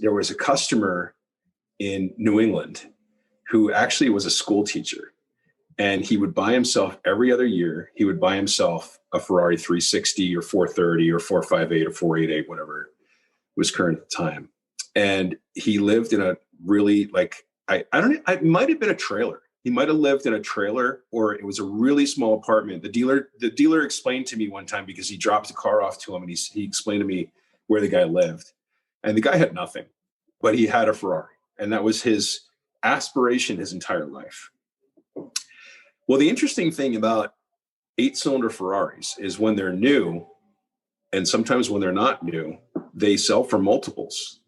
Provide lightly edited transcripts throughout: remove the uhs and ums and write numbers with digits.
there was a customer in New England who actually was a school teacher. And he would buy himself every other year, he would buy himself a Ferrari 360 or 430 or 458 or 488, whatever was current at the time. And he lived in a really it might have been a trailer. He might have lived in a trailer, or it was a really small apartment. The dealer explained to me one time, because he dropped a car off to him, and he explained to me where the guy lived. And the guy had nothing, but he had a Ferrari. And that was his aspiration his entire life. Well, the interesting thing about 8-cylinder Ferraris is when they're new, and sometimes when they're not new, they sell for multiples.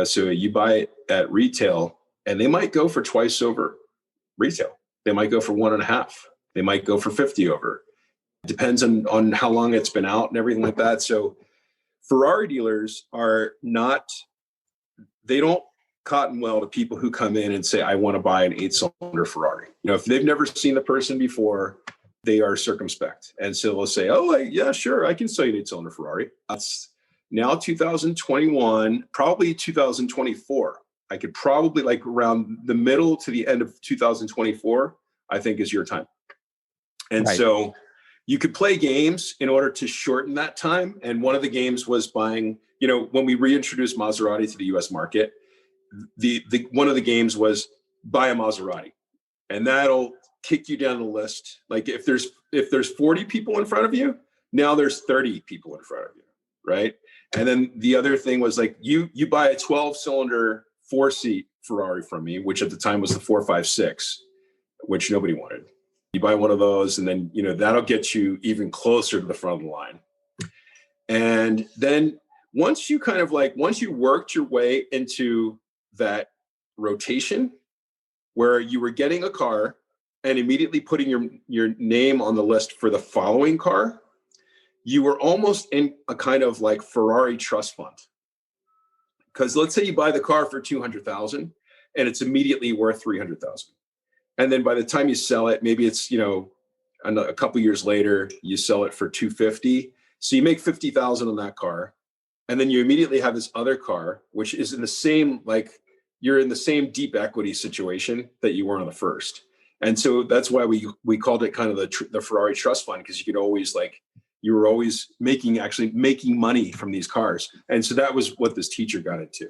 So you buy it at retail, and they might go for twice over retail. They might go for 1.5. They might go for 50 over. It depends on how long it's been out and everything like that. So Ferrari dealers they don't cotton well to people who come in and say, I want to buy an 8-cylinder Ferrari. If they've never seen the person before, they are circumspect. And so they'll say, yeah, sure, I can sell you an 8-cylinder Ferrari. That's now 2021, probably 2024. I could probably, around the middle to the end of 2024, I think is your time. And right. So you could play games in order to shorten that time. And one of the games was buying, when we reintroduced Maserati to the US market, one of the games was buy a Maserati, and that'll kick you down the list. Like if there's 40 people in front of you, now there's 30 people in front of you, right? And then the other thing was you buy a 12-cylinder 4-seat Ferrari from me, which at the time was the 456, which nobody wanted. You buy one of those, and then that'll get you even closer to the front of the line. And then once you worked your way into that rotation where you were getting a car and immediately putting your name on the list for the following car, you were almost in a kind of Ferrari trust fund. Because let's say you buy the car for $200,000 and it's immediately worth $300,000. And then by the time you sell it, maybe it's, a couple years later, you sell it for $250,000. So you make $50,000 on that car. And then you immediately have this other car, which is in the same, you're in the same deep equity situation that you were on the first. And so that's why we called it kind of the Ferrari trust fund, because you could always you were always making money from these cars. And so that was what this teacher got into.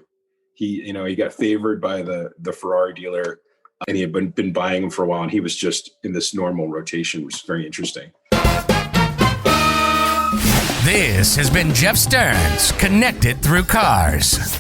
He got favored by the Ferrari dealer, and he had been buying them for a while, and he was just in this normal rotation, which is very interesting. This has been Jeff Stearns, Connected Through Cars.